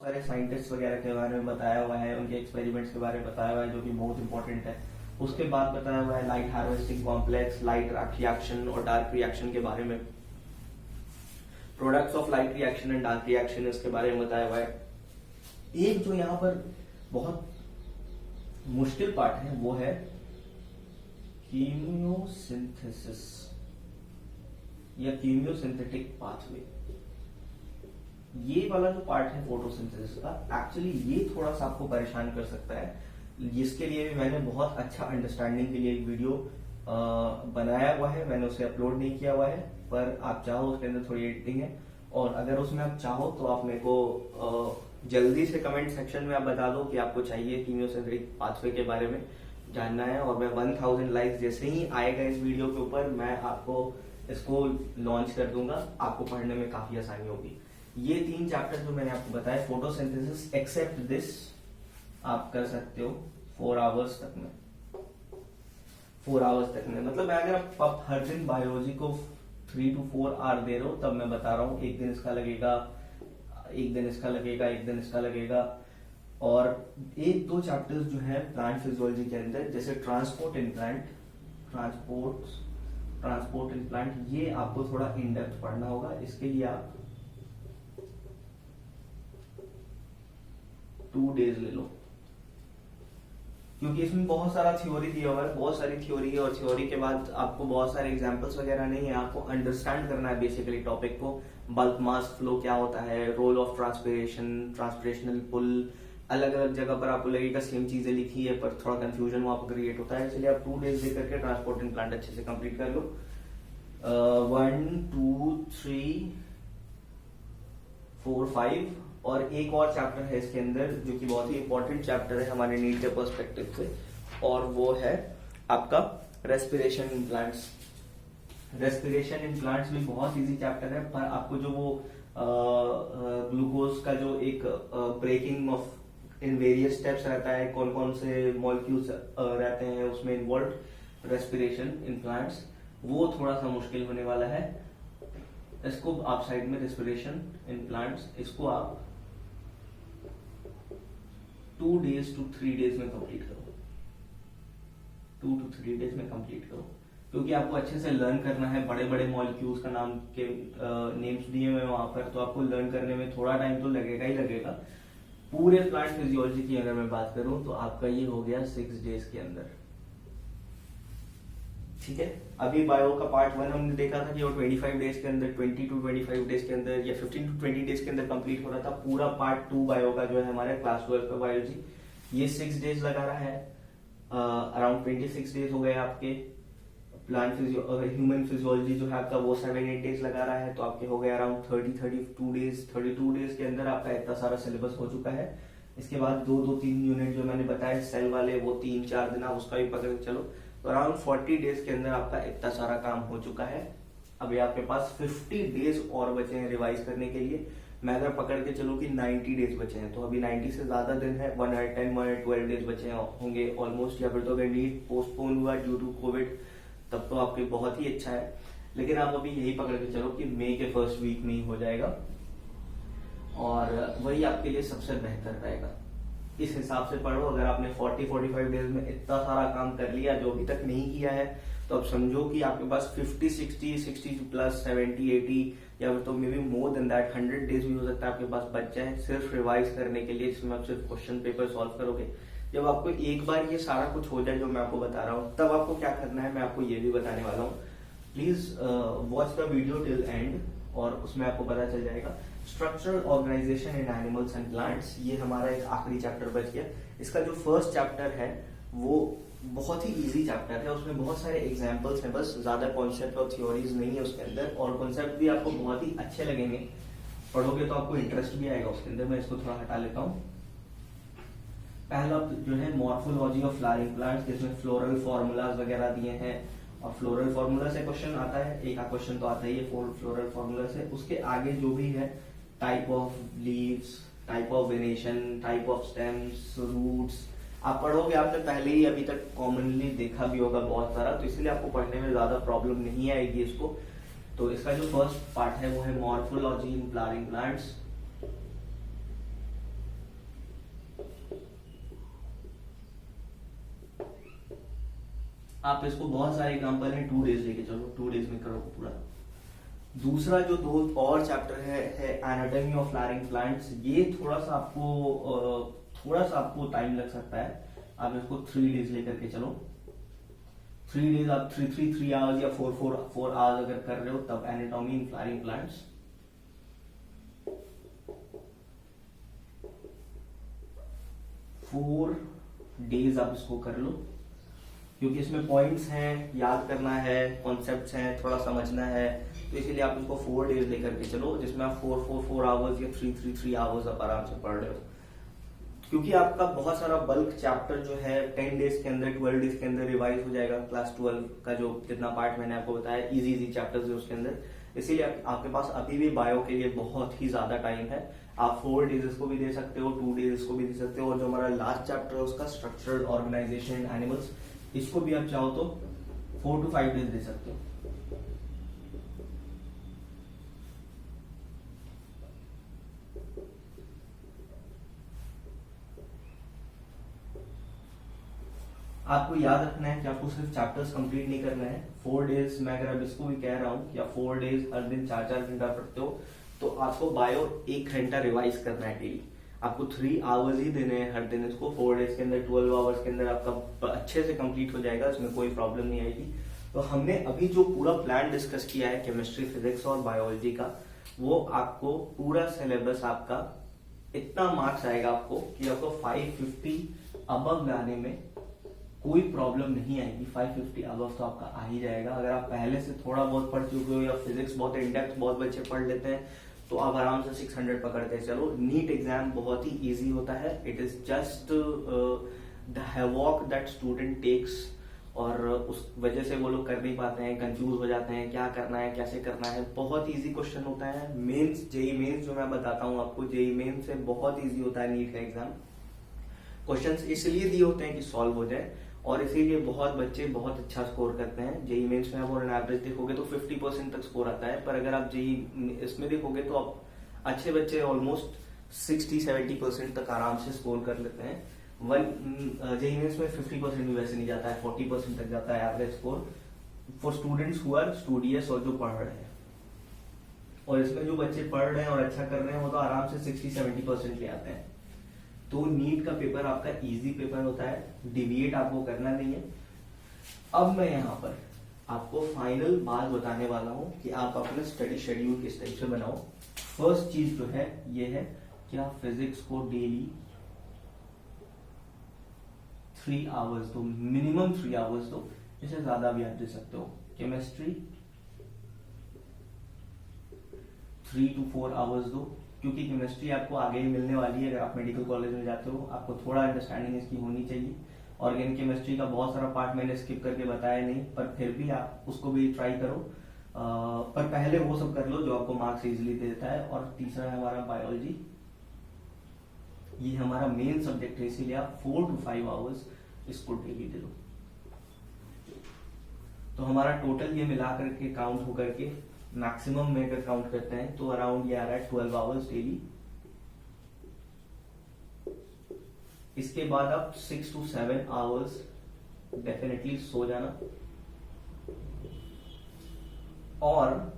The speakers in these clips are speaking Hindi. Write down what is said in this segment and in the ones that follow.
सारे साइंटिस्ट वगैरह के बारे में बताया हुआ है, उनके एक्सपेरिमेंट्स के बारे में बताया हुआ है जो कि बहुत इंपॉर्टेंट है। उसके बाद बताया हुआ है light harvesting complex, light reaction और डार्क रिएक्शन के बारे में, products of light reaction and dark reaction इसके बारे में बताया हुआ है। एक जो यहाँ पर बहुत मुश्किल पार्ट है वो है कीमियोसिंथेसिस या कीमियोसिंथेटिक पाथवे। ये वाला जो पार्ट है फोटोसिंथेसिस का, एक्चुअली ये थोड़ा सा आपको परेशान कर सकता है। जिसके लिए भी मैंने बहुत अच्छा अंडरस्टैंडिंग के लिए एक वीडियो बनाया हुआ है, मैंने उसे अपलोड नहीं किया हुआ है, पर आप चाहो उसके अंदर थोड़ी एडिटिंग है, और अगर उसमें आप चाहो तो आप मेरे को जल्दी से कमेंट सेक्शन में आप बता दो कि आपको चाहिए कीमियोसिंथेटिक पाथवे के बारे में जानना है, और मैं 1000 लाइक्स जैसे ही आएगा इस वीडियो के ऊपर मैं आपको इसको लॉन्च कर दूंगा, आपको पढ़ने में काफी आसानी होगी। ये 3 चैप्टर जो मैंने आपको बताया फोटोसिंथेसिस एक्सेप्ट दिस आप कर सकते हो 4 आवर्स तक में, 4 आवर्स तक में, मतलब अगर आप हर दिन बायोलॉजी को 3 to 4 आवर दे रहे हो तब मैं बता रहा हूँ, एक दिन इसका लगेगा, एक दिन इसका लगेगा, एक दिन इसका लगेगा। और 1-2 चैप्टर्स जो है प्लांट फिजियोलॉजी के अंदर, जैसे ट्रांसपोर्ट इन प्लांट, ये आपको थोड़ा इन डेप्थ पढ़ना होगा। इसके लिए आप 2 डेज ले लो, क्योंकि इसमें बहुत सारा थ्योरी दिया हुआ है, बहुत सारी थ्योरी है, और थ्योरी के बाद आपको बहुत सारे एग्जांपल्स वगैरह नहीं है, आपको अंडरस्टैंड करना है बेसिकली टॉपिक को। बल्क मास फ्लो क्या होता है, रोल ऑफ ट्रांसपिरेशन, ट्रांसपिरेशनल पुल, अलग अलग जगह पर आपको लगेगा सेम चीजें लिखी है पर थोड़ा कंफ्यूजन वहां पर क्रिएट होता है, इसलिए आप 2 डेज लेकर के ट्रांसपोर्ट इन प्लांट अच्छे से कंप्लीट कर लो। 1 2 3 4 5 और एक और चैप्टर है इसके अंदर जो कि बहुत ही इंपॉर्टेंट चैप्टर है हमारे नीट के पर्सपेक्टिव से, और वो है आपका respiration in plants. Respiration in plants भी बहुत इजी चैप्टर है, पर आपको जो वो ग्लूकोज का जो एक breaking of in various steps रहता है, कौन कौन से मॉलिक्यूल्स रहते हैं उसमें इन्वॉल्व रेस्पिरेशन इन प्लांट्स, वो थोड़ा सा मुश्किल होने वाला है। इसको आप साइड में, रेस्पिरेशन इन प्लांट्स, इसको आप 2 days to 3 days में कंप्लीट करो, 2 to 3 days में कंप्लीट करो, क्योंकि आपको अच्छे से लर्न करना है। बड़े बड़े मॉलिक्यूल्स का नाम के नेम्स दिए हुए वहां पर, तो आपको लर्न करने में थोड़ा टाइम तो लगेगा ही लगेगा। पूरे प्लांट फिजियोलॉजी की अगर मैं बात करूं तो आपका ये हो गया 6 डेज के अंदर, ठीक है। अभी बायो का पार्ट 1 हमने देखा था कि वो 25 डेज के अंदर, 20 to 25 डेज के अंदर या 15 to 20 डेज के अंदर कंप्लीट हो रहा था। पूरा पार्ट 2 बायो का जो है हमारे क्लास 12 का बायोलॉजी, ये 6 डेज लगा रहा है, अराउंड 26 डेज हो गए आपके। प्लांट ह्यूमन फिजियोलॉजी जो है आपका वो 7-8 डेज लगा रहा है, तो आपके हो गए अराउंड 32 डेज। 32 डेज के अंदर आपका इतना सारा सिलेबस हो चुका है। इसके बाद 2-3 यूनिट जो मैंने बताया सेल वाले, वो 3-4 दिन आप उसका भी पकड़ के चलो, तो अराउंड 40 डेज के अंदर आपका इतना सारा काम हो चुका है। अभी आपके पास 50 डेज और बचे हैं रिवाइज करने के लिए। मैं अगर पकड़ के चलूं कि 90 डेज बचे हैं, तो अभी 90 से ज्यादा दिन है, 110-112 डेज बचे होंगे ऑलमोस्ट, या फिर तो अगर नीट पोस्टपोन हुआ ड्यू टू कोविड तब तो आपके बहुत ही अच्छा है, लेकिन आप अभी यही पकड़ के चलो कि मई के फर्स्ट वीक में ही हो जाएगा, और वही आपके लिए सबसे बेहतर रहेगा। इस हिसाब से पढ़ो। अगर आपने 40-45 डेज में इतना सारा काम कर लिया जो अभी तक नहीं किया है, तो अब समझो कि आपके पास 50-60 प्लस 70-80 या फिर तो may be more than that 100 days भी हो सकता है आपके पास बच जाए सिर्फ रिवाइज करने के लिए, जिसमें आप सिर्फ क्वेश्चन पेपर सॉल्व करोगे। जब आपको एक बार ये सारा कुछ हो जाए जो मैं आपको बता रहा हूँ, तब आपको क्या करना है मैं आपको ये भी बताने वाला हूँ। Please watch the video till end, और उसमें आपको पता चल जाएगा। Structural organisation in animals and plants, ये हमारा एक आखिरी चैप्टर बच गया। इसका जो फर्स्ट चैप्टर है वो बहुत ही इजी चैप्टर है, उसमें बहुत सारे एग्जांपल्स हैं, बस ज्यादा कॉन्सेप्ट और थ्योरीज नहीं है उसके अंदर, और कॉन्सेप्ट भी आपको बहुत ही अच्छे लगेंगे, पढ़ोगे तो आपको इंटरेस्ट भी आएगा उसके अंदर। मैं इसको थोड़ा हटा लेता हूँ। पहला जो है मॉर्फोलॉजी ऑफ फ्लावरिंग प्लांट्स, जिसमें फ्लोरल फॉर्मूलाज वगैरह दिए हैं, और फ्लोरल फॉर्मूला से क्वेश्चन आता है, एक क्वेश्चन तो आता ही है फ्लोरल फॉर्मूला से। उसके आगे जो भी है type of leaves, type of venation, type of stems, roots, आप पढ़ोगे, आपने पहले ही अभी तक कॉमनली देखा भी होगा बहुत सारा, तो इसलिए आपको पढ़ने में ज्यादा प्रॉब्लम नहीं आएगी इसको। तो इसका जो फर्स्ट पार्ट है वो है मॉर्फोलॉजी इन फ्लावरिंग प्लांट्स। आप इसको बहुत सारे एग्जाम्पल हैं, 2 डेज लेके चलो, 2 डेज में करो पूरा। दूसरा जो 2 और चैप्टर है एनाटॉमी ऑफ फ्लावरिंग प्लांट्स। ये थोड़ा सा आपको टाइम लग सकता है, आप इसको 3 डेज लेकर के चलो। 3 डेज आप 3 आवर्स या 4 आवर्स अगर कर रहे हो तब anatomy in flowering plants. 4 days आप इसको कर लो, क्योंकि इसमें पॉइंट्स हैं, याद करना है, कॉन्सेप्ट्स हैं, थोड़ा समझना है, तो इसीलिए आप इसको 4 डेज लेकर के चलो, जिसमें आप 4 आवर्स या 3 आवर्स आप आराम से पढ़ रहे हो। क्योंकि आपका बहुत सारा बल्क चैप्टर जो है 10 डेज के अंदर, 12 डेज के अंदर रिवाइज हो जाएगा। क्लास 12 का जो जितना पार्ट मैंने आपको बताया, इजी चैप्टर्स है उसके अंदर, इसीलिए आपके पास अभी भी बायो के लिए बहुत ही ज्यादा टाइम है। आप 4 डेज इसको भी दे सकते हो, 2 डेज इसको भी दे सकते हो, और जो हमारा लास्ट चैप्टर है उसका स्ट्रक्चरल ऑर्गेनाइजेशन एंड एनिमल्स, इसको भी आप चाहो तो 4 to 5 डेज दे सकते हो। आपको याद रखना है कि आपको सिर्फ चैप्टर्स कंप्लीट नहीं करना है। 4 डेज मैं अगर अब इसको भी कह रहा हूं, या 4 डेज हर दिन 4 घंटा पढ़ते हो, तो आपको बायो 1 घंटा रिवाइज करना है डेली। आपको 3 आवर्स ही देने हैं हर दिन इसको। 4 डेज के अंदर 12 आवर्स के अंदर आपका अच्छे से कंप्लीट हो जाएगा, इसमें कोई प्रॉब्लम नहीं आएगी। तो हमने अभी जो पूरा प्लान डिस्कस किया है केमिस्ट्री, फिजिक्स और बायोलॉजी का, वो आपको पूरा सिलेबस आपका इतना मार्क्स आएगा आपको कि आपको 550 अबव लाने में कोई प्रॉब्लम नहीं आएगी। 550 अबव तो आपका आ ही जाएगा। अगर आप पहले से थोड़ा बहुत पढ़ चुके हो, या फिजिक्स बहुत इन डेप्थ बहुत बच्चे पढ़ लेते हैं, तो आप आराम से 600 पकड़ते चलो। नीट एग्जाम बहुत ही इजी होता है। It is just the havoc that student takes, और उस वजह से वो लोग कर नहीं पाते हैं, कंफ्यूज हो जाते हैं, क्या करना है कैसे करना है। बहुत इजी क्वेश्चन होता है। मेंस, जेई मेंस जो मैं बताता हूँ आपको, जेई मेंस से बहुत इजी होता है नीट का एग्जाम। क्वेश्चंस इसलिए दिए होते हैं कि सॉल्व हो जाए, और इसीलिए बहुत बच्चे बहुत अच्छा स्कोर करते हैं। जेई मेंस में आप ऑन एवरेज देखोगे तो 50% तक स्कोर आता है, पर अगर आप जेई इसमें देखोगे तो आप अच्छे बच्चे ऑलमोस्ट 60-70% तक आराम से स्कोर कर लेते हैं। जेई मेंस में 50% भी वैसे नहीं जाता है, 40% तक जाता है average score for students who are studious, और जो पढ़ रहे हैं। और इसमें जो बच्चे पढ़ रहे हैं और अच्छा कर रहे हैं, वो तो आराम से 60-70% ले आते हैं। तो नीट का पेपर आपका इजी पेपर होता है, डिविएट आपको करना नहीं है। अब मैं यहाँ पर आपको फाइनल बात बताने वाला हूं कि आप अपना स्टडी शेड्यूल किस टाइप से बनाओ। फर्स्ट चीज जो है ये है कि आप फिजिक्स को डेली 3 आवर्स दो, मिनिमम 3 आवर्स दो, इससे ज्यादा भी आप दे सकते हो। केमिस्ट्री 3 to 4 आवर्स दो, क्योंकि केमिस्ट्री आपको आगे ही मिलने वाली है। अगर आप मेडिकल कॉलेज में जाते हो, आपको थोड़ा अंडरस्टैंडिंग इसकी होनी चाहिए। ऑर्गेनिक केमिस्ट्री का बहुत सारा पार्ट मैंने स्किप करके बताया नहीं, पर फिर भी आप उसको भी ट्राई करो। पर पहले वो सब कर लो जो आपको मार्क्स इजीली देता है। और तीसरा है हमारा बायोलॉजी, ये हमारा मेन सब्जेक्ट है, इसीलिए आप 4 to 5 आवर्स इसको डेली दे लो। तो हमारा टोटल ये मिला करके काउंट होकर के मैक्सिमम में अगर काउंट करते हैं तो अराउंड ये आ रहा है 12 आवर्स डेली। इसके बाद आप 6 to 7 आवर्स डेफिनेटली सो जाना। और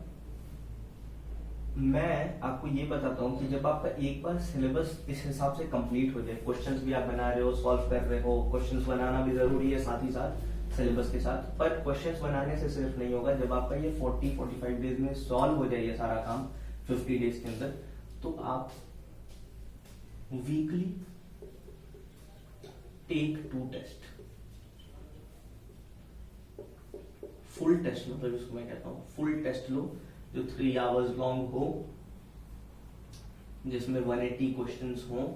मैं आपको ये बताता हूं कि जब आपका एक बार सिलेबस इस हिसाब से कंप्लीट हो जाए, क्वेश्चंस भी आप बना रहे हो, सॉल्व कर रहे हो, क्वेश्चंस बनाना भी जरूरी है साथ ही साथ सिलेबस के साथ, पर क्वेश्चंस बनाने से सिर्फ नहीं होगा। जब आपका ये 40-45 डेज में सॉल्व हो जाए ये सारा काम 50 डेज के अंदर, तो आप weekly take 2 test, full test लो, मतलब इसको मैं कहता हूं फुल टेस्ट लो, जो 3 आवर्स लॉन्ग हो, जिसमें 180 क्वेश्चंस हो,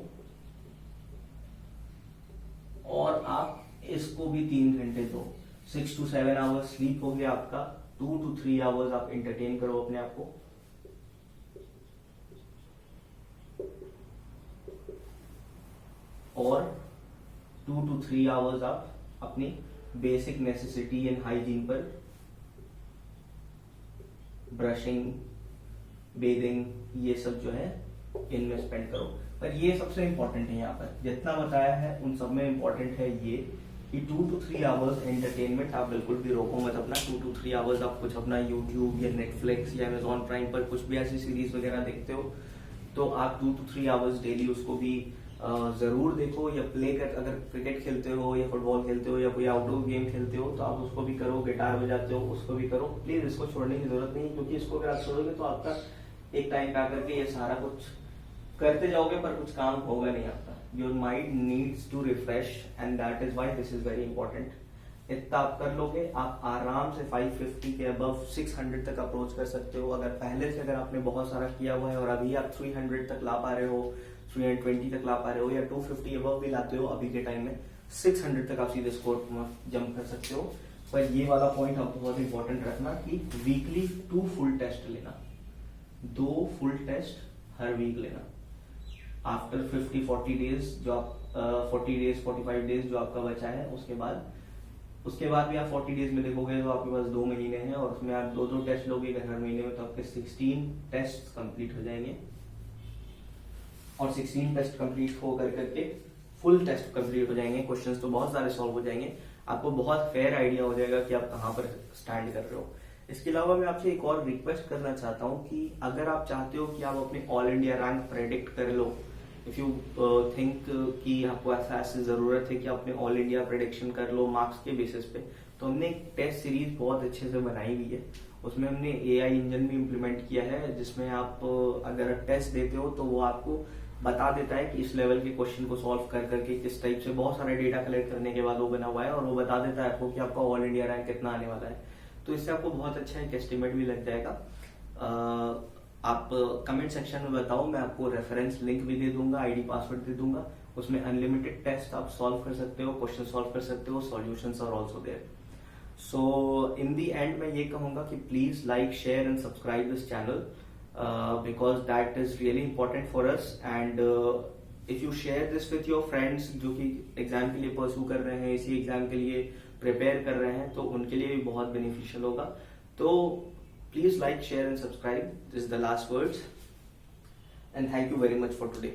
और आप इसको भी 3 घंटे दो। 6 to 7 आवर्स स्लीप हो गया आपका, 2 to 3 आवर्स आप एंटरटेन करो अपने आप को, और 2 to 3 आवर्स आप अपनी बेसिक नेसेसिटी एंड हाइजीन पर, ब्रशिंग, बेदिंग, ये सब जो है इनमें स्पेंड करो। पर ये सबसे इंपॉर्टेंट है, यहाँ पर जितना बताया है उन सब में इंपॉर्टेंट है ये कि 2 to 3 आवर्स एंटरटेनमेंट आप बिल्कुल भी रोको मत अपना। 2 to 3 आवर्स आप कुछ अपना यूट्यूब या नेटफ्लिक्स या अमेजॉन प्राइम पर कुछ भी ऐसी सीरीज वगैरह देखते हो तो आप 2 to 3 आवर्स डेली उसको भी जरूर देखो, या प्ले कर, अगर क्रिकेट खेलते हो या फुटबॉल खेलते हो या कोई आउटडोर गेम खेलते हो तो आप उसको भी करो, गिटार बजाते हो उसको भी करो। प्लीज इसको छोड़ने की जरूरत नहीं, क्योंकि इसको अगर आप छोड़ोगे तो आपका एक टाइम पे आकर के ये सारा कुछ करते जाओगे पर कुछ काम होगा नहीं आपका। Your mind needs to refresh and that is why this is very important. इतना आप कर लोगे, आप आराम से 550 के अबव 600 तक अप्रोच कर सकते हो। अगर पहले से अगर आपने बहुत सारा किया हुआ है और अभी आप 300 तक ला पा रहे हो, 320 तक ला पा रहे हो या 250 अबव भी लाते हो अभी के टाइम में, 600 तक आप सीधे स्कोर जंप कर सकते हो। पर ये वाला पॉइंट आपको बहुत इंपॉर्टेंट रखना कि वीकली 2 फुल टेस्ट लेना, 2 फुल टेस्ट हर वीक लेना। आफ्टर 50-40 डेज जो आप 40 डेज 45 डेज जो आपका बचा है, उसके बाद भी आप 40 डेज में देखोगे तो आपके पास 2 महीने हैं और उसमें आप 2 टेस्ट लोगे हर महीने में तो आपके 16 टेस्ट कंप्लीट हो जाएंगे। और 16 टेस्ट कंप्लीट हो करके फुल टेस्ट कंप्लीट हो जाएंगे, क्वेश्चंस तो बहुत सारे सॉल्व हो जाएंगे, आपको बहुत फेयर आइडिया हो जाएगा कि आप कहाँ पर स्टैंड कर रहे हो। इसके अलावा मैं आपसे एक और रिक्वेस्ट करना चाहता हूँ कि अगर आप चाहते हो कि आप अपने ऑल इंडिया रैंक प्रेडिक्ट कर लो, इफ यू थिंक कि आपको ऐसी जरूरत है कि आप अपने ऑल इंडिया प्रेडिक्शन कर लो मार्क्स के बेसिस पे, तो हमने एक टेस्ट सीरीज बहुत अच्छे से बनाई हुई है। उसमें हमने AI इंजन भी इम्प्लीमेंट किया है, जिसमें आप अगर टेस्ट देते हो तो वो आपको बता देता है कि इस लेवल के क्वेश्चन को सॉल्व कर करके किस टाइप से, बहुत सारा डेटा कलेक्ट करने के बाद वो बना हुआ है और वो बता देता है आपको कि आपका ऑल इंडिया रैंक कितना आने वाला है। तो इससे आपको बहुत अच्छा एक एस्टिमेट भी लग जाएगा। आप कमेंट सेक्शन में बताओ, मैं आपको रेफरेंस लिंक भी दे दूंगा, ID पासवर्ड दे दूंगा, उसमें अनलिमिटेड टेस्ट आप सॉल्व कर सकते हो, क्वेश्चन सॉल्व कर सकते हो, solutions are also there. So in the end मैं ये कहूंगा कि please like, share and subscribe this channel because that is really important for us. And if you share this with your friends जो कि एग्जाम के लिए परस्यू कर रहे हैं, इसी एग्जाम के लिए प्रिपेयर कर रहे हैं, तो उनके लिए भी बहुत बेनिफिशियल होगा। तो please like, share and subscribe. This is the last words and thank you very much for today.